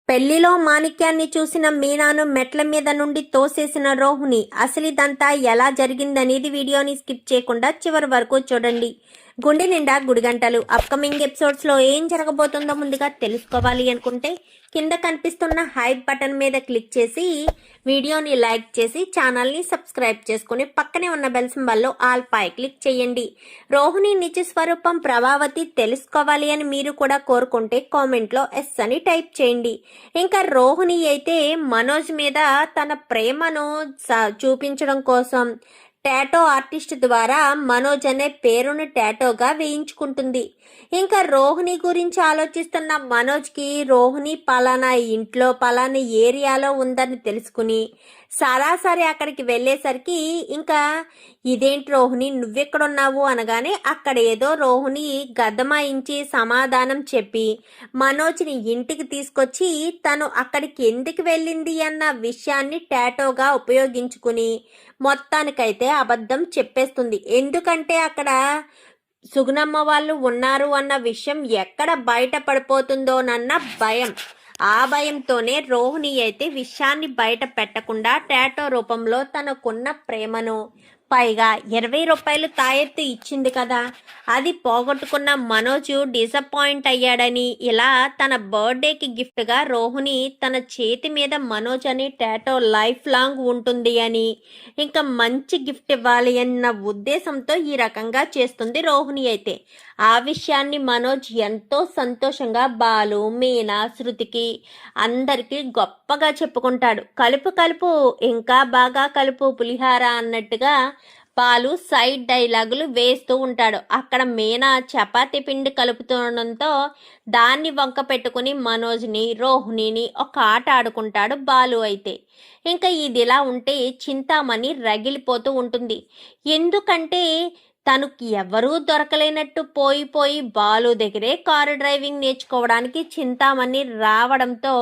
పెళ్లిలో మాణిక్యాన్ని చూసిన మీనాను మెట్ల మీద నుండి తోసేసిన రోహిణి. అసలు ఇదంతా ఎలా జరిగిందనేది వీడియోని స్కిప్ చేయకుండా చివరి వరకు చూడండి. గుండె నిండా గుడిగంటలు అప్కమింగ్ ఎపిసోడ్స్ లో ఏం జరగబోతుందో ముందుగా తెలుసుకోవాలి అనుకుంటే కింద కనిపిస్తున్న హైప్ బటన్ మీద క్లిక్ చేసి వీడియోని లైక్ చేసి ఛానల్ని సబ్స్క్రైబ్ చేసుకుని పక్కనే ఉన్న బెల్ సింబల్లో ఆల్ పై క్లిక్ చేయండి. రోహిణి నిజ స్వరూపం ప్రభావతి తెలుసుకోవాలి అని మీరు కూడా కోరుకుంటే కామెంట్లో ఎస్ అని టైప్ చేయండి. ఇంకా రోహిణి అయితే మనోజ్ మీద తన ప్రేమను చూపించడం కోసం టాటో ఆర్టిస్ట్ ద్వారా మనోజ్ అనే పేరును టాటోగా వేయించుకుంటుంది. ఇంకా రోహిణి గురించి ఆలోచిస్తున్న మనోజ్కి రోహిణి పలానా ఇంట్లో పలానా ఏరియాలో ఉందని తెలుసుకుని సరాసరి అక్కడికి వెళ్ళేసరికి ఇంకా ఇదేంటి రోహిణి నువ్వెక్కడున్నావు అనగానే అక్కడ ఏదో రోహిణి గద్దమాయించి సమాధానం చెప్పి మనోజ్ని ఇంటికి తీసుకొచ్చి తను అక్కడికి ఎందుకు వెళ్ళింది అన్న విషయాన్ని టాటోగా ఉపయోగించుకుని మొత్తానికైతే అబద్ధం చెప్పేస్తుంది. ఎందుకంటే అక్కడ సుగుణమ్మ వాళ్ళు ఉన్నారు అన్న విషయం ఎక్కడ బయట పడిపోతుందోనన్న భయం. ఆ భయంతోనే రోహిణి అయితే విషయాన్ని బయట పెట్టకుండా టాటో రూపంలో తనకున్న ప్రేమను పైగా 20 రూపాయలు తాయెత్తు ఇచ్చింది కదా, అది పోగొట్టుకున్న మనోజ్ డిసప్పాయింట్ అయ్యాడని ఇలా తన బర్త్డేకి గిఫ్ట్గా రోహిణి తన చేతి మీద మనోజ్ అని టాటో లైఫ్ లాంగ్ ఉంటుంది అని ఇంకా మంచి గిఫ్ట్ ఇవ్వాలి అన్న ఉద్దేశంతో ఈ రకంగా చేస్తుంది రోహిణి. అయితే ఆ విషయాన్ని మనోజ్ ఎంతో సంతోషంగా బాలు, మీనా, శృతికి అందరికీ గొప్పగా చెప్పుకుంటాడు. కలుపు కలుపు ఇంకా బాగా కలుపు పులిహార అన్నట్టుగా బాలు సైడ్ డైలాగులు వేస్తూ ఉంటాడు. అక్కడ మీనా చపాతీ పిండి కలుపుతుండడంతో దాన్ని వంక పెట్టుకుని మనోజ్ని రోహిణిని ఒక ఆట ఆడుకుంటాడు బాలు. అయితే ఇంకా ఇదిలా ఉంటే చింతామణి రగిలిపోతూ ఉంటుంది. ఎందుకంటే తనకి ఎవరూ దొరకలేనట్టు పోయి బాలు దగ్గరే కారు డ్రైవింగ్ నేర్చుకోవడానికి చింతామణి రావడంతో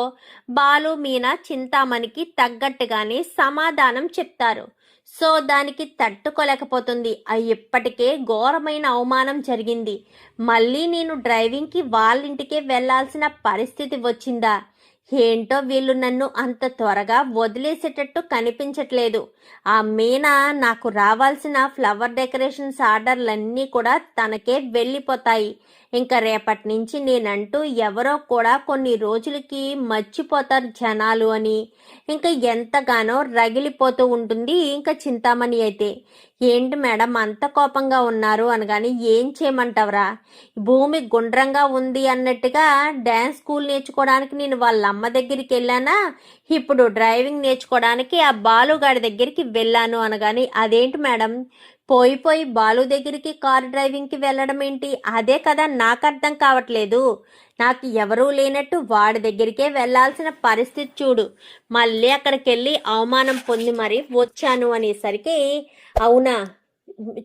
బాలు, మీనా చింతామణికి తగ్గట్టుగానే సమాధానం చెప్తారు. సో దానికి తట్టుకోలేకపోతుంది. ఇప్పటికే ఘోరమైన అవమానం జరిగింది, మళ్ళీ నేను డ్రైవింగ్కి వాళ్ళింటికే వెళ్లాల్సిన పరిస్థితి వచ్చిందా? ఏంటో వీళ్ళు నన్ను అంత త్వరగా వదిలేసేటట్టు కనిపించట్లేదు. ఆ మీనా నాకు రావాల్సిన ఫ్లవర్ డెకరేషన్స్ ఆర్డర్లన్నీ కూడా తనకే వెళ్ళిపోతాయి. ఇంకా రేపటి నుంచి నేనంటూ ఎవరో కూడా కొన్ని రోజులకి మర్చిపోతారు జనాలు అని ఇంకా ఎంతగానో రగిలిపోతూ ఉంటుంది. ఇంకా చింతామణి అయితే ఏంటి మేడం అంత కోపంగా ఉన్నారు అనగాని ఏం చేయమంటావరా, భూమి గుండ్రంగా ఉంది అన్నట్టుగా డ్యాన్స్ స్కూల్ నేర్చుకోవడానికి నేను వాళ్ళ అమ్మ దగ్గరికి వెళ్ళానా, ఇప్పుడు డ్రైవింగ్ నేర్చుకోవడానికి ఆ బాలుగాడి దగ్గరికి వెళ్ళాను అనగాని అదేంటి మేడం పోయి బాలు దగ్గరికి కార్ డ్రైవింగ్కి వెళ్ళడం ఏంటి? అదే కదా నాకు అర్థం కావట్లేదు. నాకు ఎవరూ లేనట్టు వాడి దగ్గరికే వెళ్ళాల్సిన పరిస్థితి చూడు, మళ్ళీ అక్కడికి వెళ్ళి అవమానం పొంది మరి వచ్చాను అనేసరికి అవునా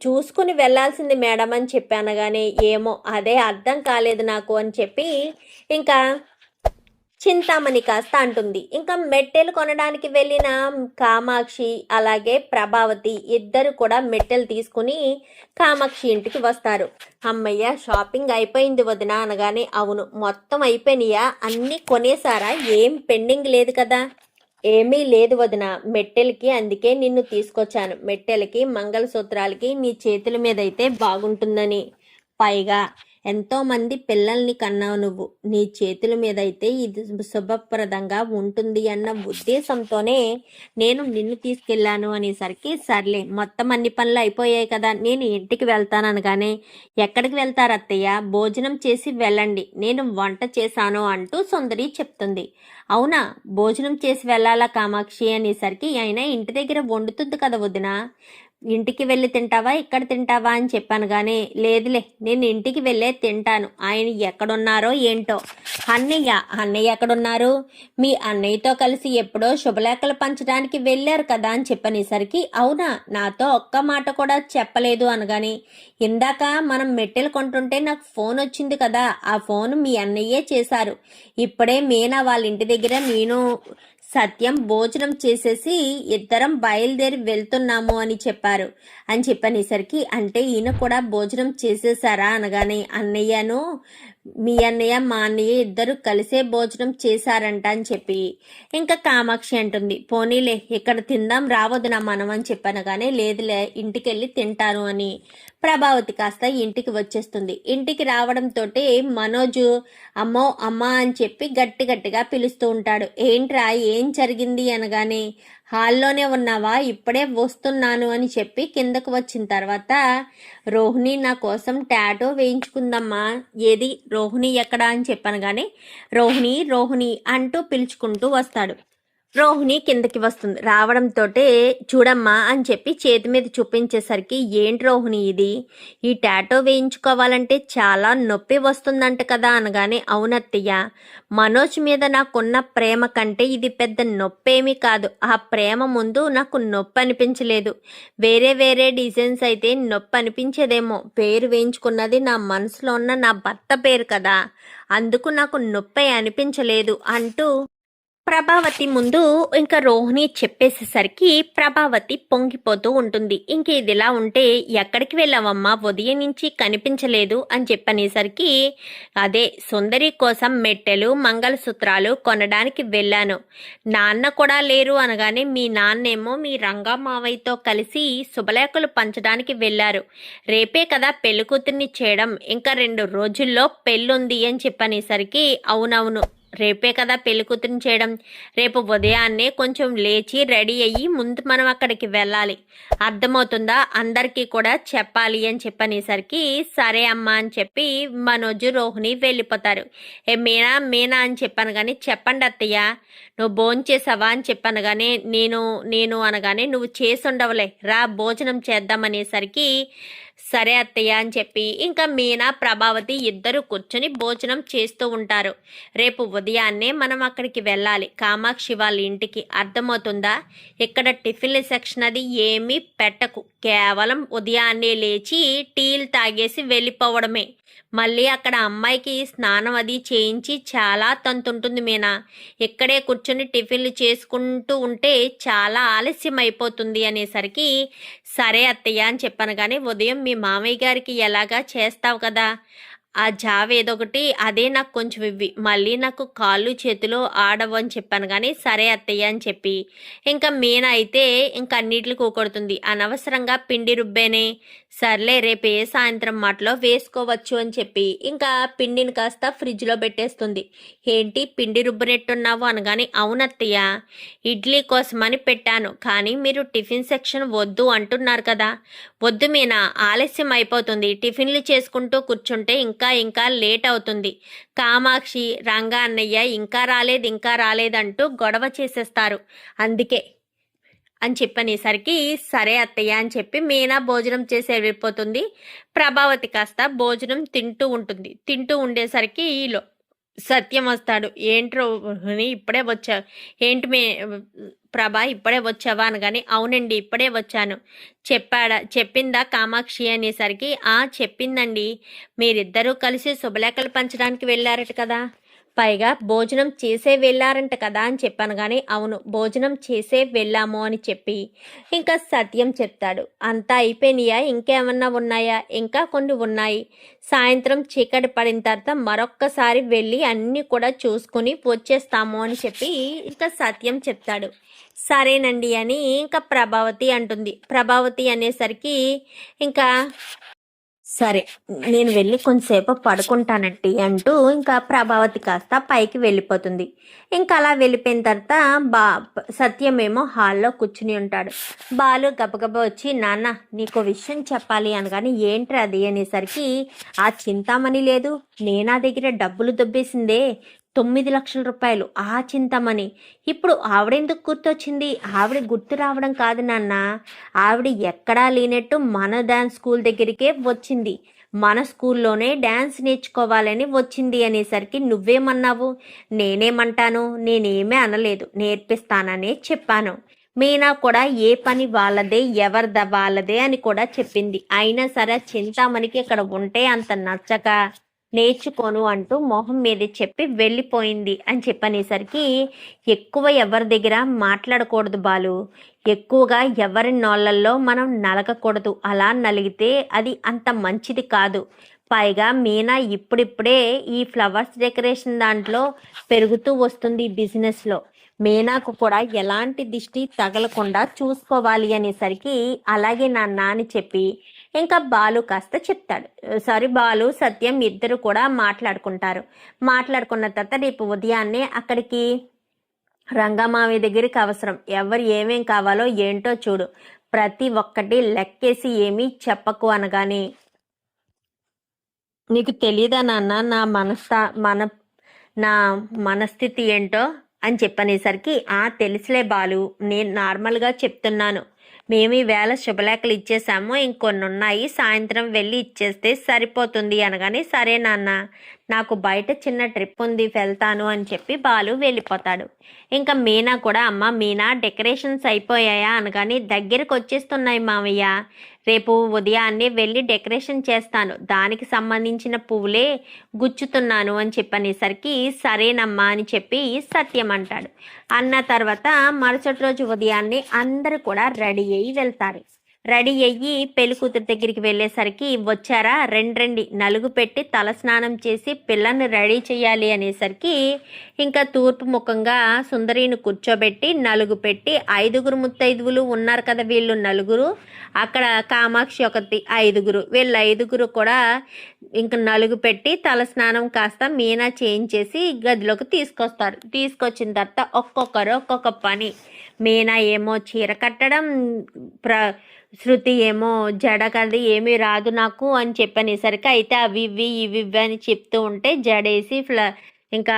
చూసుకుని వెళ్ళాల్సింది మేడం అని చెప్పాను. కానీ ఏమో అదే అర్థం కాలేదు నాకు అని చెప్పి ఇంకా చింతామణి కాస్త అంటుంది. ఇంకా మెట్టెలు కొనడానికి వెళ్ళిన కామాక్షి అలాగే ప్రభావతి ఇద్దరు కూడా మెట్టెలు తీసుకుని కామాక్షి ఇంటికి వస్తారు. అమ్మయ్య షాపింగ్ అయిపోయింది వదిన అనగానే అవును మొత్తం అయిపోయినాయా, అన్నీ కొనేసారా, ఏం పెండింగ్ లేదు కదా? ఏమీ లేదు వదిన, మెట్టెలకి అందుకే నిన్ను తీసుకొచ్చాను, మెట్టెలకి మంగళసూత్రాలకి నీ చేతుల మీద అయితే బాగుంటుందని, పైగా ఎంతోమంది పిల్లల్ని కన్నావు నువ్వు, నీ చేతుల మీద అయితే ఇది శుభప్రదంగా ఉంటుంది అన్న ఉద్దేశంతోనే నేను నిన్ను తీసుకెళ్ళాను అనేసరికి సర్లే మొత్తం అన్ని పనులు అయిపోయాయి కదా నేను ఇంటికి వెళ్తాను అనగానే ఎక్కడికి వెళ్తారు అత్తయ్య, భోజనం చేసి వెళ్ళండి, నేను వంట చేశాను అంటూ సుందరి చెప్తుంది. అవునా భోజనం చేసి వెళ్ళాలా కామాక్షి అనేసరికి అయినా ఇంటి దగ్గర వండుతుంది కదా వదిన, ఇంటికి వెళ్ళి తింటావా ఇక్కడ తింటావా అని చెప్పాను. కానీ లేదులే నేను ఇంటికి వెళ్ళే తింటాను, ఆయన ఎక్కడున్నారో ఏంటో. అన్నయ్య ఎక్కడున్నారు? మీ అన్నయ్యతో కలిసి ఎప్పుడో శుభలేఖలు పంచడానికి వెళ్ళారు కదా అని చెప్పనేసరికి అవునా నాతో ఒక్క మాట కూడా చెప్పలేదు అనగాని ఇందాక మనం మెట్టెలు కొంటుంటే నాకు ఫోన్ వచ్చింది కదా, ఆ ఫోన్ మీ అన్నయ్యే చేశారు, ఇప్పుడే మీనా వాళ్ళ ఇంటి దగ్గర నేను సత్యం భోజనం చేసేసి ఇద్దరం బయలుదేరి వెళ్తున్నాము అని చెప్పారు అని చెప్పనేసరికి అంటే ఈయన కూడా భోజనం చేసేసారా అనగానే అన్నయ్యను మీ అన్నయ్య మా అన్నయ్య ఇద్దరు కలిసే భోజనం చేశారంట అని చెప్పి ఇంకా కామాక్షి అంటుంది, పోనీలే ఇక్కడ తిందాం రావద్దునా మనం అని చెప్పాను కానీ లేదులే ఇంటికి వెళ్ళి తింటాను అని. ప్రభావతి కాస్త ఇంటికి వచ్చేస్తుంది. ఇంటికి రావడంతో మనోజు అమ్మో అమ్మా అని చెప్పి గట్టి గట్టిగా పిలుస్తూ ఉంటాడు. ఏంట్రా ఏం జరిగింది అనగానే, హాల్లోనే ఉన్నావా, ఇప్పుడే వస్తున్నాను అని చెప్పి కిందకు వచ్చిన తర్వాత, రోహిణి నా కోసం టాటూ వేయించుకుందమ్మా, ఏది రోహిణి ఎక్కడా అని చెప్పాను కానీ రోహిణి రోహిణి అంటూ పిలుచుకుంటూ వస్తాడు. రోహిణి కిందకి వస్తుంది. రావడంతో చూడమ్మా అని చెప్పి చేతి మీద చూపించేసరికి, ఏంటి రోహిణి ఇది, ఈ టాటూ వేయించుకోవాలంటే చాలా నొప్పి వస్తుందంట కదా అనగానే, అవునత్తయ్య, మనోజ్ మీద నాకున్న ప్రేమ కంటే ఇది పెద్ద నొప్పేమీ కాదు, ఆ ప్రేమ ముందు నాకు నొప్పి అనిపించలేదు. వేరే వేరే డిజైన్స్ అయితే నొప్పి అనిపించేదేమో, పేరు వేయించుకున్నది నా మనసులో ఉన్న నా భర్త పేరు కదా, అందుకు నాకు నొప్పి అనిపించలేదు అంటూ ప్రభావతి ముందు ఇంకా రోహిణి చెప్పేసేసరికి ప్రభావతి పొంగిపోతూ ఉంటుంది. ఇంక ఇదిలా ఉంటే ఎక్కడికి వెళ్ళావమ్మా, ఉదయం నుంచి కనిపించలేదు అని చెప్పనేసరికి, అదే సుందరి కోసం మెట్టెలు మంగళసూత్రాలు కొనడానికి వెళ్ళాను, నాన్న కూడా లేరు అనగానే, మీ నాన్నేమో మీ రంగా మావయ్యతో కలిసి శుభలేఖలు పంచడానికి వెళ్ళారు, రేపే కదా పెళ్లి కూతుర్ని చేయడం, ఇంకా 2 రోజుల్లో పెళ్ళుంది అని చెప్పనేసరికి, అవునవును రేపే కదా పెళ్లి కూతురిని చేయడం, రేపు ఉదయాన్నే కొంచెం లేచి రెడీ అయ్యి ముందు మనం అక్కడికి వెళ్ళాలి, అర్థమవుతుందా, అందరికీ కూడా చెప్పాలి అని చెప్పనేసరికి, సరే అమ్మా అని చెప్పి మనోజు రోహిణి వెళ్ళిపోతారు. మీనా మీనా అని చెప్పాను కానీ, చెప్పండి అత్తయ్య, నువ్వు భోంచేసావా అని చెప్పాను కానీ, నేను అనగానే, నువ్వు చేసి ఉండవులే రా భోజనం చేద్దామనేసరికి, సరే అత్తయ్య అని చెప్పి ఇంకా మీనా ప్రభావతి ఇద్దరు కూర్చొని భోజనం చేస్తూ ఉంటారు. రేపు ఉదయాన్నే మనం అక్కడికి వెళ్ళాలి, కామాక్షి వాళ్ళ ఇంటికి, అర్థమవుతుందా, ఇక్కడ టిఫిన్ల సెక్షన్ అది ఏమీ పెట్టకు, కేవలం ఉదయాన్నే లేచి టీలు తాగేసి వెళ్ళిపోవడమే, మళ్ళీ అక్కడ అమ్మాయికి స్నానం అది చేయించి చాలా తంతుంటుంది మీనా, ఇక్కడే కూర్చొని టిఫిన్లు చేసుకుంటూ ఉంటే చాలా ఆలస్యం అయిపోతుంది అనేసరికి, సరే అత్తయ్య అని చెప్పాను కానీ, ఉదయం మీ మామయ్య గారికి ఎలాగా చేస్తావు కదా, ఆ జావ ఏదొకటి అదే నాకు కొంచెం ఇవ్వి, మళ్ళీ నాకు కాళ్ళు చేతులు ఆడవు అని చెప్పాను కానీ, సరే అత్తయ్య అని చెప్పి ఇంకా మీనా అయితే ఇంకా అన్నిటికి కూకొడుతుంది, అనవసరంగా పిండి రుబ్బేనే, సర్లే రేపు ఏ సాయంత్రం మాటలో వేసుకోవచ్చు అని చెప్పి ఇంకా పిండిని కాస్త ఫ్రిడ్జ్లో పెట్టేస్తుంది. ఏంటి పిండి రుబ్బనెట్టున్నావు అనగానే, అవునత్తయ్య, ఇడ్లీ కోసమని పెట్టాను, కానీ మీరు టిఫిన్ సెక్షన్ వద్దు అంటున్నారు కదా, వద్దు మీనా, ఆలస్యం అయిపోతుంది, టిఫిన్లు చేసుకుంటూ కూర్చుంటే ఇంకా లేట్ అవుతుంది, కామాక్షి రంగా అన్నయ్య ఇంకా రాలేదంటూ గొడవ చేసేస్తారు, అందుకే అని చెప్పనేసరికి, సరే అత్తయ్య అని చెప్పి మీనా భోజనం చేసి వెళ్ళిపోతుంది. ప్రభావతి కాస్త భోజనం తింటూ ఉంటుంది. తింటూ ఉండేసరికి ఈలో సత్యం వస్తాడు. ఏంట్రో ఇప్పుడే వచ్చా, ఏంటి ప్రభా ఇప్పుడే వచ్చావా అనగానే, అవునండి ఇప్పుడే వచ్చాను, చెప్పిందా కామాక్షి అనేసరికి, చెప్పిందండి, మీరిద్దరూ కలిసి శుభలేఖలు పంచడానికి వెళ్ళారట కదా, పైగా భోజనం చేసే వెళ్ళారంట కదా అని చెప్పాను కానీ, అవును భోజనం చేసే వెళ్ళాము అని చెప్పి ఇంకా సత్యం చెప్తాడు. అంతా అయిపోయినాయా, ఇంకేమన్నా ఉన్నాయా, ఇంకా కొన్ని ఉన్నాయి, సాయంత్రం చీకటి పడిన తర్వాత మరొక్కసారి వెళ్ళి అన్నీ కూడా చూసుకుని వచ్చేస్తాము అని చెప్పి ఇంకా సత్యం చెప్తాడు. సరేనండి అని ఇంకా ప్రభావతి అంటుంది. ప్రభావతి అనేసరికి ఇంకా, సరే నేను వెళ్ళి కొంతసేపు పడుకుంటానండి అంటూ ఇంకా ప్రభావతి కాస్త పైకి వెళ్ళిపోతుంది. ఇంకా అలా వెళ్ళిపోయిన తర్వాత సత్యమేమో హాల్లో కూర్చుని ఉంటాడు. బాలు గబగబా వచ్చి, నాన్న నీకు విషయం చెప్పాలి అనగానే, ఏంట్రా అది అనేసరికి, ఆ చింతామణి లేదు, నేనా దగ్గర డబ్బులు దొబ్బేసిందే 9 లక్షల రూపాయలు, ఆ చింతామణి ఇప్పుడు ఆవిడెందుకు గుర్తొచ్చింది, ఆవిడ గుర్తు రావడం కాదు నాన్న, ఆవిడ ఎక్కడా లేనట్టు మన డాన్స్ స్కూల్ దగ్గరికే వచ్చింది, మన స్కూల్లోనే డ్యాన్స్ నేర్చుకోవాలని వచ్చింది అనేసరికి, నువ్వేమన్నావు, నేనేమంటాను, నేనేమీ అనలేదు, నేర్పిస్తాననే చెప్పాను, మీనా కూడా ఏ పని వాళ్ళదే వాళ్ళదే అని కూడా చెప్పింది, అయినా సరే చింతామణికి ఇక్కడ ఉంటే అంత నచ్చక నేర్చుకోను అంటూ మొహం మీద చెప్పి వెళ్ళిపోయింది అని చెప్పనేసరికి, ఎక్కువ ఎవరి దగ్గర మాట్లాడకూడదు బాలు, ఎక్కువగా ఎవరి నోళ్ళల్లో మనం నలగకూడదు, అలా నలిగితే అది అంత మంచిది కాదు, పైగా మీనా ఇప్పుడిప్పుడే ఈ ఫ్లవర్స్ డెకరేషన్ దాంట్లో పెరుగుతూ వస్తుంది ఈ బిజినెస్లో. మీనాకు కూడా ఎలాంటి దిష్టి తగలకుండా చూసుకోవాలి అనేసరికి అలాగే నాన్న అని చెప్పి ఇంకా బాలు కాస్త చెప్తాడు. బాలు సత్యం ఇద్దరు కూడా మాట్లాడుకుంటారు. మాట్లాడుకున్న తర్వాత రేపు ఉదయాన్నే అక్కడికి రంగమావి దగ్గరికి అవసరం. ఎవరు ఏమేం కావాలో ఏంటో చూడు, ప్రతి ఒక్కటి లెక్కేసి ఏమీ చెప్పకు అనగానే, నీకు తెలియదా నాన్న నా మనస్థితి ఏంటో అని చెప్పనేసరికి, తెలుసులే బాలు, నేను నార్మల్గా చెప్తున్నాను. మేము ఈవేళ శుభలేఖలు ఇచ్చేసాము, ఇంకొన్ని ఉన్నాయి, సాయంత్రం వెళ్ళి ఇచ్చేస్తే సరిపోతుంది అనగానే, సరే నాన్న, నాకు బయట చిన్న ట్రిప్ ఉంది, వెళ్తాను అని చెప్పి బాలు వెళ్ళిపోతాడు. ఇంకా మీనా కూడా, అమ్మ మీనా డెకరేషన్స్ అయిపోయాయా అనగానే, దగ్గరకు వచ్చేస్తున్నాయి మావయ్య, రేపు ఉదయాన్నే వెళ్ళి డెకరేషన్ చేస్తాను, దానికి సంబంధించిన పువ్వులే గుచ్చుతున్నాను అని చెప్పనేసరికి, సరేనమ్మా అని చెప్పి సత్యం అంటాడు. అన్న తర్వాత మరుసటి రోజు ఉదయాన్నే అందరూ కూడా రెడీ అయ్యి వెళ్తారు. రెడీ అయ్యి పెళ్లి కూతురు దగ్గరికి వెళ్ళేసరికి, వచ్చారా, రండి, నలుగు పెట్టి తలస్నానం చేసి పిల్లల్ని రెడీ చేయాలి అనేసరికి, ఇంకా తూర్పు ముఖంగా సుందరిని కూర్చోబెట్టి నలుగు పెట్టి, 5గురు ముత్తైదువులు ఉన్నారు కదా వీళ్ళు నలుగురు, అక్కడ కామాక్షి ఒకటి, 5గురు, వీళ్ళు 5గురు కూడా ఇంకా నలుగు పెట్టి తలస్నానం కాస్త మీనా చేయించేసి గదిలోకి తీసుకొస్తారు. తీసుకొచ్చిన తర్వాత ఒక్కొక్కరు ఒక్కొక్క పని. మీనా ఏమో చీర కట్టడం, శృతి ఏమో జడ కది ఏమీ రాదు నాకు అని చెప్పనేసరికి, అయితే అవి ఇవి అని చెప్తూ ఉంటే జడేసి ఇంకా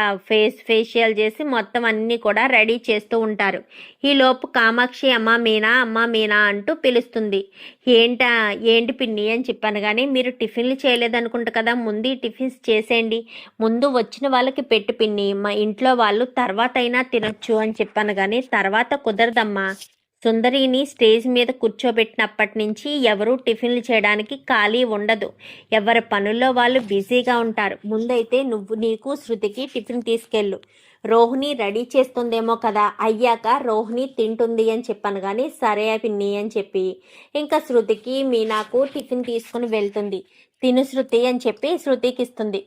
ఫేషియల్ చేసి మొత్తం అన్నీ కూడా రెడీ చేస్తూ ఉంటారు. ఈలోపు కామాక్షి అమ్మ మీనా అంటూ పిలుస్తుంది. ఏంటి పిన్ని అని చెప్పాను. కానీ మీరు టిఫిన్లు చేయలేదనుకుంటా కదా, ముందు ఈ టిఫిన్స్ చేసేయండి, ముందు వచ్చిన వాళ్ళకి పెట్టు పిన్ని, మా ఇంట్లో వాళ్ళు తర్వాత అయినా తినొచ్చు అని చెప్పాను. కానీ తర్వాత కుదరదమ్మా, సుందరిని స్టేజ్ మీద కూర్చోబెట్టినప్పటి నుంచి ఎవరూ టిఫిన్లు చేయడానికి ఖాళీ ఉండదు, ఎవరి పనుల్లో వాళ్ళు బిజీగా ఉంటారు. ముందైతే నీకు శృతికి టిఫిన్ తీసుకెళ్ళు, రోహిణి రెడీ చేస్తుందేమో కదా, అయ్యాక రోహిణి తింటుంది అని చెప్పాను. కానీ సరే పిన్ని అని చెప్పి ఇంకా శృతికి మీనాకు టిఫిన్ తీసుకుని వెళ్తుంది. తిను శృతి అని చెప్పి శృతికి ఇస్తుంది.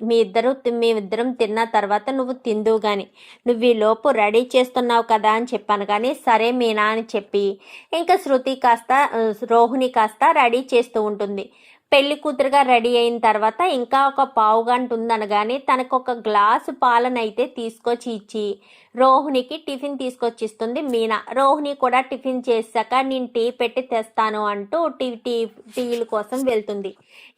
మేమిద్దరం తిన్న తర్వాత నువ్వు తిందువు కానీ, నువ్వు ఈ లోపు రెడీ చేస్తున్నావు కదా అని చెప్పాను. కానీ సరే మీనా అని చెప్పి ఇంకా శృతి కాస్త రోహిణి కాస్త రెడీ చేస్తూ ఉంటుంది. పెళ్లి కూతురుగా రెడీ అయిన తర్వాత ఇంకా ఒక పావు గంట ఉందనగానే తనకు ఒక గ్లాసు పాలనైతే తీసుకొచ్చి ఇచ్చి రోహిణికి టిఫిన్ తీసుకొచ్చిస్తుంది మీనా. రోహిణి కూడా టిఫిన్ చేశాక నేను టీ పెట్టి తెస్తాను అంటూ టీల కోసం వెళ్తుంది.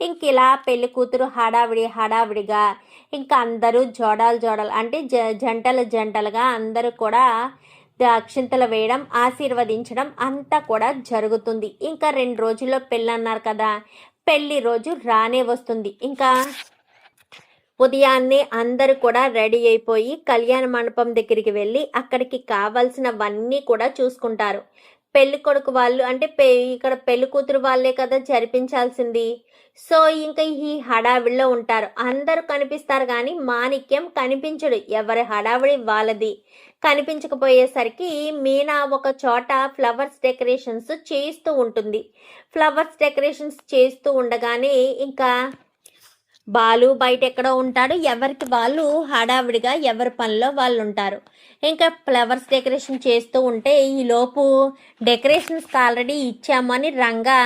ఇంక ఇలా పెళ్లి కూతురు హడావిడిగా ఇంకా అందరూ జోడాలు అంటే జంటలుగా అందరూ కూడా అక్షింతలు వేయడం, ఆశీర్వదించడం అంతా కూడా జరుగుతుంది. ఇంకా 2 రోజుల్లో పెళ్ళి అన్నారు కదా, పెళ్లి రోజు రానే వస్తుంది. ఇంకా ఉదయాన్నే అందరూ కూడా రెడీ అయిపోయి కళ్యాణ మండపం దగ్గరికి వెళ్ళి అక్కడికి కావాల్సినవన్నీ కూడా చూసుకుంటారు. పెళ్లి కొడుకు వాళ్ళు అంటే ఇక్కడ పెళ్లి కూతురు వాళ్ళే కదా జరిపించాల్సింది. సో ఇంకా ఈ హడావిడిలో ఉంటారు. అందరూ కనిపిస్తారు కానీ మాణిక్యం కనిపించడు. ఎవరి హడావిడి వాళ్ళది. కనిపించకపోయేసరికి మీనా ఒక చోట ఫ్లవర్స్ డెకరేషన్స్ చేస్తూ ఉంటుంది. ఫ్లవర్స్ డెకరేషన్స్ చేస్తూ ఉండగానే ఇంకా బాలు బయట ఎక్కడో ఉంటాడు. ఎవరికి వాళ్ళు హడావిడిగా ఎవరి పనిలో వాళ్ళు ఉంటారు. ఇంకా ఫ్లవర్స్ డెకరేషన్ చేస్తూ ఉంటే ఈలోపు డెకరేషన్స్కి ఆల్రెడీ ఇచ్చామని రంగా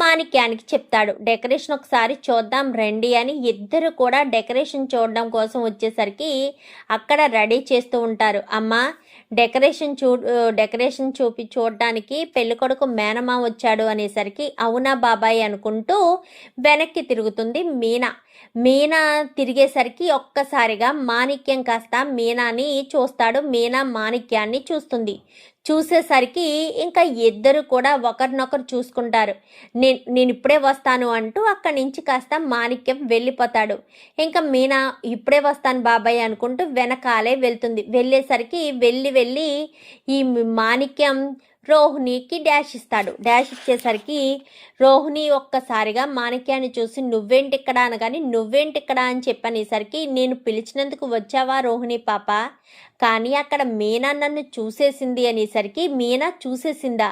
మాణిక్యానికి చెప్తాడు. డెకరేషన్ ఒకసారి చూద్దాం రండి అని ఇద్దరు కూడా డెకరేషన్ చూడడం కోసం వచ్చేసరికి అక్కడ రెడీ చేస్తూ ఉంటారు. అమ్మ డెకరేషన్ చూడడానికి పెళ్ళికొడుకు మేనమా వచ్చాడు అనేసరికి అవునా బాబాయ్ అనుకుంటూ వెనక్కి తిరుగుతుంది మీనా తిరిగేసరికి ఒక్కసారిగా మాణిక్యం కాస్త మీనాని చూస్తాడు. మీనా మాణిక్యాన్ని చూసేసరికి ఇంకా ఇద్దరు కూడా ఒకరినొకరు చూసుకుంటారు. నేను ఇప్పుడే వస్తాను అంటూ అక్కడి నుంచి కాస్త మాణిక్యం వెళ్ళిపోతాడు. ఇంకా మీనా ఇప్పుడే వస్తాను బాబాయ్ అనుకుంటూ వెనకాలే వెళ్తుంది. వెళ్ళేసరికి వెళ్ళి ఈ మాణిక్యం రోహిణికి డాష్ ఇస్తాడు. డాష్ ఇచ్చేసరికి రోహిణి ఒక్కసారిగా మాణిక్యాన్ని చూసి నువ్వేంటిక్కడ అనగాని నువ్వేంటిక్కడ అని చెప్పనేసరికి నేను పిలిచినందుకు వచ్చావా రోహిణి పాప, కానీ అక్కడ మీనా నన్ను చూసేసింది అనేసరికి మీనా చూసేసిందా,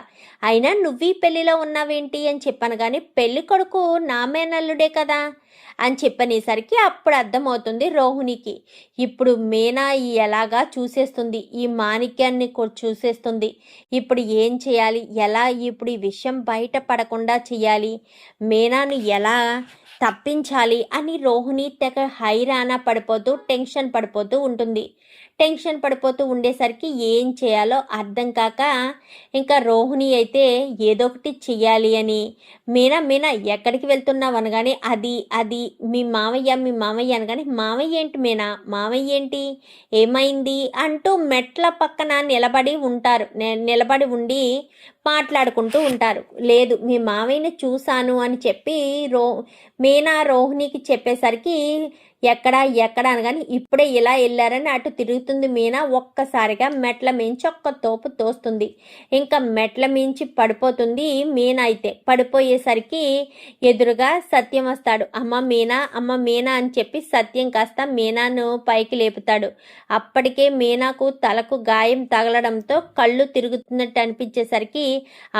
అయినా నువ్వు ఈ పెళ్లిలో ఉన్నావేంటి అని చెప్పాను. కానీ పెళ్లి కొడుకు నా మేనల్లుడే కదా, అని చెప్పనేసరికి అప్పుడు అర్థమవుతుంది రోహిణికి. ఇప్పుడు మీనా ఎలాగా చూసేస్తుంది, ఈ మాణిక్యాన్ని చూసేస్తుంది. ఇప్పుడు ఏం చేయాలి, ఎలా ఇప్పుడు ఈ విషయం బయట పడకుండా చేయాలి, మీనాను ఎలా తప్పించాలి అని రోహిణి తెగ హైరాణ పడిపోతూ టెన్షన్ పడిపోతూ ఉంటుంది. టెన్షన్ పడిపోతూ ఉండేసరికి ఏం చేయాలో అర్థం కాక ఇంకా రోహిణి అయితే ఏదో ఒకటి చెయ్యాలి అని, మీనా మీనా ఎక్కడికి వెళ్తున్నావు అనగానే అది మీ మామయ్య అనగానే, మామయ్య ఏంటి మీనా, మామయ్య ఏంటి, ఏమైంది అంటూ మెట్ల పక్కన నిలబడి ఉండి మాట్లాడుకుంటూ ఉంటారు. లేదు మీ మామయ్యని చూశాను అని చెప్పి మీనా రోహిణికి చెప్పేసరికి ఎక్కడ అనగాని, ఇప్పుడే ఇలా వెళ్ళారని అటు తిరుగుతుంది మీనా. ఒక్కసారిగా మెట్ల మించి ఒక్క తోపు తోస్తుంది. ఇంకా మెట్ల మించి పడిపోతుంది మీనా. అయితే పడిపోయేసరికి ఎదురుగా సత్యం వస్తాడు. అమ్మ మీనా అని చెప్పి సత్యం కాస్త మీనాను పైకి లేపుతాడు. అప్పటికే మీనాకు తలకు గాయం తగలడంతో కళ్ళు తిరుగుతున్నట్టు అనిపించేసరికి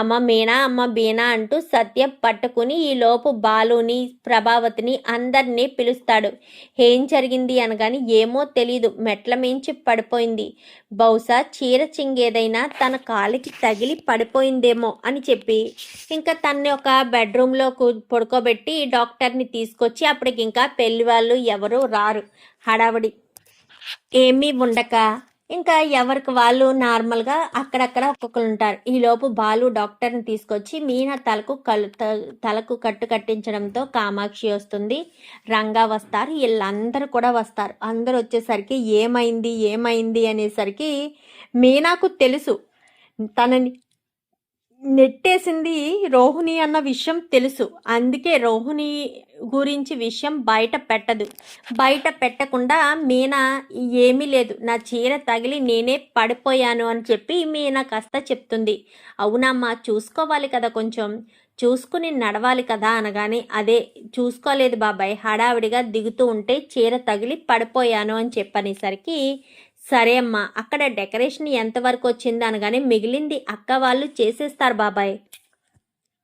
అమ్మ మీనా అంటూ సత్యం పట్టుకుని ఈ లోపు బాలుని, ప్రభావతిని అందరినీ పిలుస్తాడు. ఏం జరిగింది అనగాని, ఏమో తెలీదు, మెట్ల మించి పడిపోయింది, బహుశా చీర చింగేదైనా తన కాలికి తగిలి పడిపోయిందేమో అని చెప్పి ఇంకా తన్ని ఒక బెడ్రూమ్లో పడుకోబెట్టి డాక్టర్ని తీసుకొచ్చి, అప్పటికి ఇంకా పెళ్లి వాళ్ళు ఎవరు రారు, హడావడి ఏమీ ఉండక ఇంకా ఎవరికి వాళ్ళు నార్మల్గా అక్కడక్కడ ఒక్కొక్కరు ఉంటారు. ఈలోపు బాలు డాక్టర్ని తీసుకొచ్చి మీనా తలకు కట్టు కట్టించడంతో కామాక్షి వస్తుంది, రంగా వస్తారు, వీళ్ళందరూ కూడా వస్తారు. అందరూ వచ్చేసరికి ఏమైంది అనేసరికి మీనాకు తెలుసు తనని నెట్టేసింది రోహిణి అన్న విషయం తెలుసు. అందుకే రోహిణి గురించి విషయం బయట పెట్టకుండా మీనా ఏమీ లేదు, నా చీర తగిలి నేనే పడిపోయాను అని చెప్పి మీనా కాస్త చెప్తుంది. అవునమ్మా, చూసుకోవాలి కదా, కొంచెం చూసుకుని నడవాలి కదా అనగానే, అదే చూసుకోలేదు బాబాయ్, హడావిడిగా దిగుతూ ఉంటే చీర తగిలి పడిపోయాను అని చెప్పనేసరికి, సరే అమ్మా, అక్కడ డెకరేషన్ ఎంతవరకు వచ్చింది అనగానే, మిగిలింది అక్క వాళ్ళు చేసేస్తారు బాబాయ్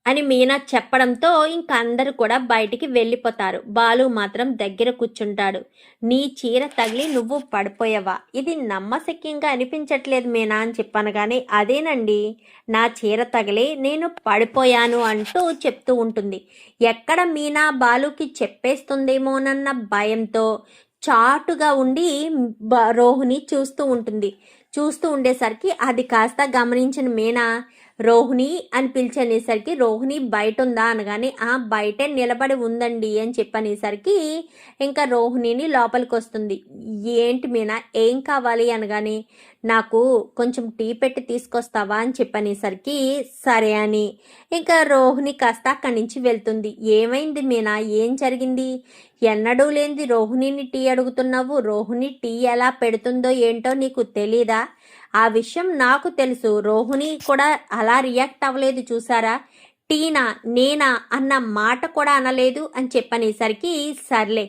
అని మీనా చెప్పడంతో ఇంక అందరూ కూడా బయటికి వెళ్ళిపోతారు. బాలు మాత్రం దగ్గర కూర్చుంటాడు. నీ చీర తగిలి నువ్వు పడిపోయావా, ఇది నమ్మశక్యంగా అనిపించట్లేదు మీనా అని చెప్పనగానే, అదేనండి, నా చీర తగిలి నేను పడిపోయాను అంటూ చెప్తూ ఉంటుంది. ఎక్కడ మీనా బాలుకి చెప్పేస్తుందేమోనన్న భయంతో చాటుగా ఉండి రోహిణి చూస్తూ ఉండేసరికి అది కాస్త గమనించిన మీనా రోహిణి అని పిలిచనేసరికి, రోహిణి బయట ఉందా అనగానే, బయటే నిలబడి ఉందండి అని చెప్పనేసరికి ఇంకా రోహిణిని లోపలికి వస్తుంది. ఏంటి మీనా, ఏం కావాలి అనగానే, నాకు కొంచెం టీ పెట్టి తీసుకొస్తావా అని చెప్పనేసరికి సరే అని ఇంకా రోహిణి కాస్త అక్కడి నుంచి వెళ్తుంది. ఏమైంది మీనా, ఏం జరిగింది, ఎన్నడూ లేనిది రోహిణిని టీ అడుగుతున్నావు, రోహిణి టీ ఎలా పెడుతుందో ఏంటో నీకు తెలీదా, ఆ విషయం నాకు తెలుసు, రోహిణి కూడా అలా రియాక్ట్ అవ్వలేదు చూసారా, టీనా నేనా అన్న మాట కూడా అనలేదు అని చెప్పనేసరికి, సర్లే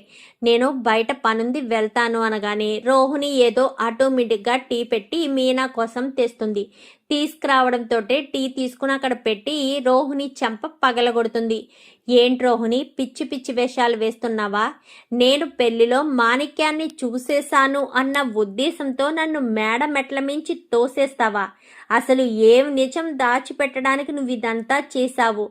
నేను బయట పనుంది వెళ్తాను అనగానే రోహిణి ఏదో ఆటోమేటిక్గా టీ పెట్టి మీనా కోసం తెస్తుంది. తీసుకురావడంతో టీ తీసుకుని అక్కడ పెట్టి రోహిణి చెంప పగలగొడుతుంది. ఏంటి రోహిణి, పిచ్చి వేషాలు వేస్తున్నావా, నేను పెళ్లిలో మాణిక్యాన్ని చూసేశాను అన్న ఉద్దేశంతో నన్ను మెట్ల మించి తోసేస్తావా, అసలు ఏం నిజం దాచిపెట్టడానికి నువ్వు ఇదంతా చేశావు,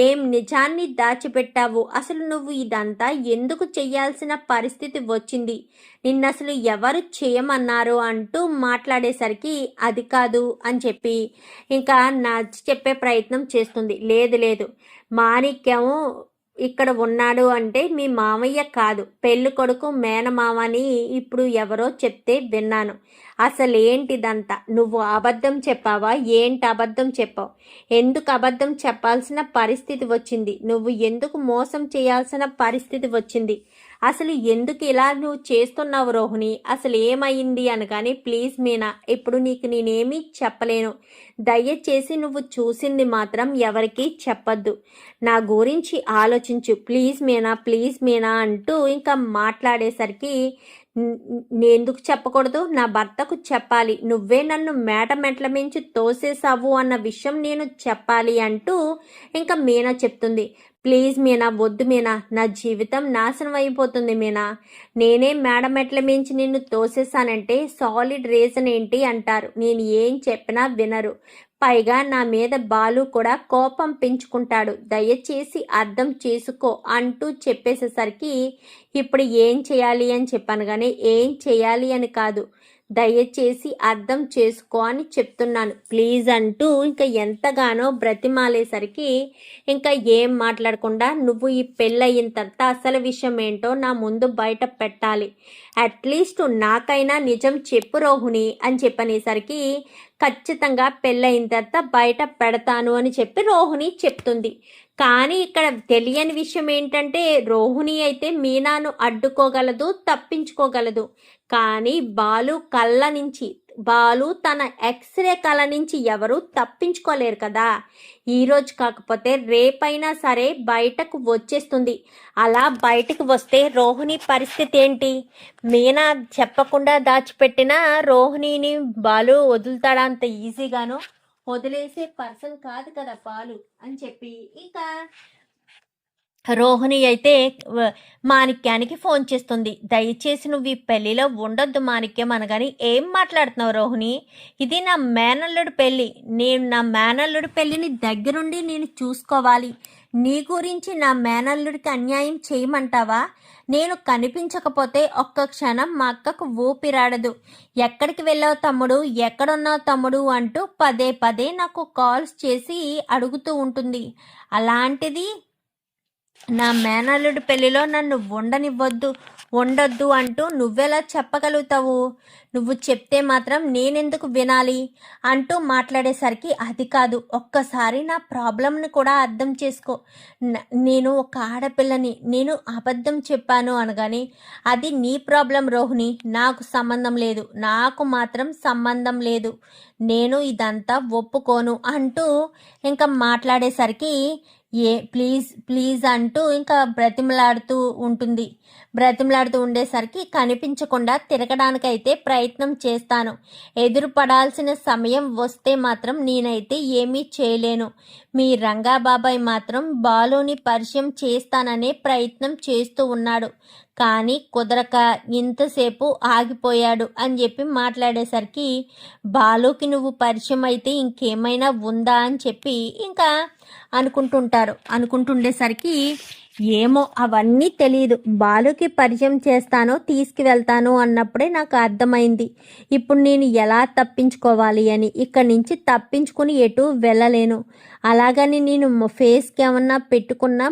ఏం నిజాన్ని దాచిపెట్టావు, అసలు నువ్వు ఇదంతా ఎందుకు చెయ్యాల్సిన పరిస్థితి వచ్చింది, నిన్నసలు ఎవరు చేయమన్నారు అంటూ మాట్లాడేసరికి, అది కాదు అని చెప్పి ఇంకా నచ్చి చెప్పే ప్రయత్నం చేస్తుంది. లేదు మాణిక్యం ఇక్కడ ఉన్నాడు అంటే మీ మామయ్య కాదు, పెళ్లి కొడుకు మేనమామని ఇప్పుడు ఎవరో చెప్తే విన్నాను, అసలేంటిదంతా, నువ్వు అబద్ధం చెప్పావా, ఏంటి అబద్ధం చెప్పావు, ఎందుకు అబద్ధం చెప్పాల్సిన పరిస్థితి వచ్చింది, నువ్వు ఎందుకు మోసం చేయాల్సిన పరిస్థితి వచ్చింది, అసలు ఎందుకు ఇలా నువ్వు చేస్తున్నావు రోహిణి, అసలు ఏమైంది అనగానే, ప్లీజ్ మీనా, ఇప్పుడు నీకు నేనేమీ చెప్పలేను, దయచేసి నువ్వు చూసింది మాత్రం ఎవరికీ చెప్పద్దు, నా గురించి ఆలోచించు, ప్లీజ్ మీనా అంటూ ఇంకా మాట్లాడేసరికి, నేందుకు చెప్పకూడదు, నా భర్తకు చెప్పాలి, నువ్వే నన్ను మెట్ల మించి తోసేసావు అన్న విషయం నేను చెప్పాలి అంటూ ఇంకా మీనా చెప్తుంది. ప్లీజ్ మీనా, వద్దు మీనా, నా జీవితం నాశనం అయిపోతుంది మీనా. నేనే మేడ మెట్ల మించి నిన్ను తోసేసానంటే సాలిడ్ రీజన్ ఏంటి అంటారు. నేను ఏం చెప్పినా వినరు. పైగా నా మీద బాలు కూడా కోపం పెంచుకుంటాడు. దయచేసి అర్థం చేసుకో అంటూ చెప్పేసేసరికి ఇప్పుడు ఏం చేయాలి అని చెప్పాను, కానీ ఏం చేయాలి అని కాదు, దయచేసి అర్థం చేసుకో అని చెప్తున్నాను ప్లీజ్ అంటూ ఇంకా ఎంతగానో బ్రతిమాలేసరికి ఇంకా ఏం మాట్లాడకుండా, నువ్వు ఈ పెళ్ళయిన తర్వాత అసలు విషయం ఏంటో నా ముందు బయట పెట్టాలి, అట్లీస్ట్ నాకైనా నిజం చెప్పు రోహిణి అని చెప్పనేసరికి ఖచ్చితంగా పెళ్ళయిన తర్వాత బయట పెడతాను అని చెప్పి రోహిణి చెప్తుంది. కానీ ఇక్కడ తెలియని విషయం ఏంటంటే రోహిణి అయితే మీనాను అడ్డుకోగలదు, తప్పించుకోగలదు. కానీ బాలు తన ఎక్స్రే కళ నుంచి ఎవరు తప్పించుకోలేరు కదా. ఈరోజు కాకపోతే రేపైనా సరే బయటకు వచ్చేస్తుంది. అలా బయటకు వస్తే రోహిణి పరిస్థితి ఏంటి? మీనా చెప్పకుండా దాచిపెట్టిన రోహిణిని బాలు వదులుతాడా? అంత ఈజీగాను వదిలేసే పర్సన్ కాదు కదా బాలు అని చెప్పి ఇంకా రోహిణి అయితే మాణిక్యానికి ఫోన్ చేస్తుంది. దయచేసి నువ్వు ఈ పెళ్లిలో ఉండొద్దు మాణిక్యం అనగాని, ఏం మాట్లాడుతున్నావు రోహిణి, ఇది నా మేనల్లుడి పెళ్ళి, నేను నా మేనల్లుడి పెళ్ళిని దగ్గరుండి నేను చూసుకోవాలి, నీ గురించి నా మేనల్లుడికి అన్యాయం చేయమంటావా? నేను కనిపించకపోతే ఒక్క క్షణం మా అక్కకు ఊపిరాడదు. ఎక్కడికి వెళ్ళావు తమ్ముడు, ఎక్కడున్నావు తమ్ముడు అంటూ పదే పదే నాకు కాల్స్ చేసి అడుగుతూ ఉంటుంది. అలాంటిది నా మేనల్లుడి పెళ్లిలో నన్ను ఉండొద్దు అంటూ నువ్వెలా చెప్పగలుగుతావు? నువ్వు చెప్తే మాత్రం నేనెందుకు వినాలి అంటూ మాట్లాడేసరికి, అది కాదు, ఒక్కసారి నా ప్రాబ్లంని కూడా అర్థం చేసుకో, నేను ఒక ఆడపిల్లని, నేను అబద్ధం చెప్పాను అనగాని, అది నీ ప్రాబ్లం రోహిణి, నాకు సంబంధం లేదు, నాకు మాత్రం సంబంధం లేదు, నేను ఇదంతా ఒప్పుకోను అంటూ ఇంకా మాట్లాడేసరికి ప్లీజ్ అంటూ ఇంకా బ్రతిమలాడుతూ ఉండేసరికి కనిపించకుండా తిరగడానికైతే ప్రయత్నం చేస్తాను, ఎదురుపడాల్సిన సమయం వస్తే మాత్రం నేనైతే ఏమీ చేయలేను. మీ రంగాబాబాయ్ మాత్రం బాలుని పరిచయం చేస్తాననే ప్రయత్నం చేస్తూ ఉన్నాడు, కానీ కుదరక ఇంతసేపు ఆగిపోయాడు అని చెప్పి మాట్లాడేసరికి, బాలుకి నువ్వు పరిచయం అయితే ఇంకేమైనా ఉందా అని చెప్పి ఇంకా అనుకుంటుండేసరికి, ఏమో అవన్నీ తెలియదు, బాలుకి పరిచయం చేస్తానో తీసుకువెళ్తాను అన్నప్పుడే నాకు అర్థమైంది ఇప్పుడు నేను ఎలా తప్పించుకోవాలి అని. ఇక్కడి నుంచి తప్పించుకుని ఎటు వెళ్ళలేను. అలాగని నేను ఫేస్కి ఏమన్నా పెట్టుకున్నా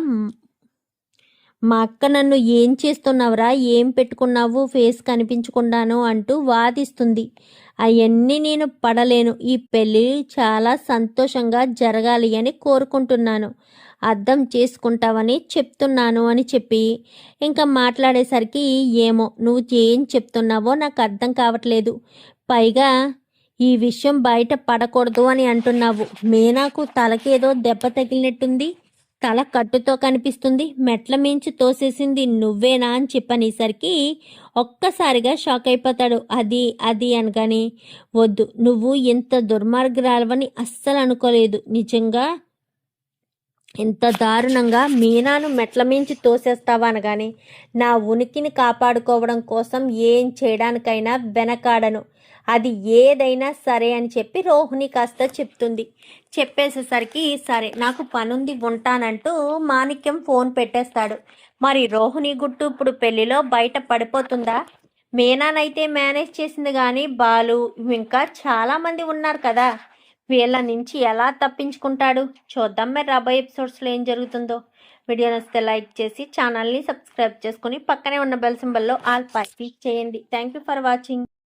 మా అక్క నన్ను ఏం చేస్తున్నావురా, ఏం పెట్టుకున్నావు ఫేస్ కనిపించకుండాను అంటూ వాదిస్తుంది. అవన్నీ నేను పడలేను, ఈ పెళ్ళి చాలా సంతోషంగా జరగాలి అని కోరుకుంటున్నాను, అర్థం చేసుకుంటావని చెప్తున్నాను అని చెప్పి ఇంకా మాట్లాడేసరికి, ఏమో నువ్వు ఏం చెప్తున్నావో నాకు అర్థం కావట్లేదు, పైగా ఈ విషయం బయట పడకూడదు అని అంటున్నావు. మీనాకు తలకేదో దెబ్బ తగిలినట్టుంది, తల కట్టుతో కనిపిస్తుంది, మెట్ల మించి తోసేసింది నువ్వేనా అని చెప్పనేసరికి ఒక్కసారిగా షాక్ అయిపోతాడు. అది అనగానే, వద్దు, నువ్వు ఇంత దుర్మార్గురాలవని అస్సలు అనుకోలేదు, నిజంగా ఇంత దారుణంగా మీనాను మెట్ల మించి తోసేస్తావా అనగానే, నా ఉనికిని కాపాడుకోవడం కోసం ఏం చేయడానికైనా వెనకాడను, అది ఏదైనా సరే అని చెప్పి రోహిణి కాస్త చెప్తుంది. చెప్పేసేసరికి, సరే నాకు పనుంది ఉంటానంటూ మాణిక్యం ఫోన్ పెట్టేస్తాడు. మరి రోహిణి గుట్టు ఇప్పుడు పెళ్లిలో బయట పడిపోతుందా? మీనానైతే మేనేజ్ చేసింది, కానీ బాలు ఇంకా చాలామంది ఉన్నారు కదా, వీళ్ళ నుంచి ఎలా తప్పించుకుంటాడు? చూద్దాం మరి రాబోయే ఎపిసోడ్స్లో ఏం జరుగుతుందో. వీడియో నచ్చితే లైక్ చేసి ఛానల్ని సబ్స్క్రైబ్ చేసుకుని పక్కనే ఉన్న బెల్ సింబల్లో ఆల్ పై క్లిక్ చేయండి. Thank you for watching.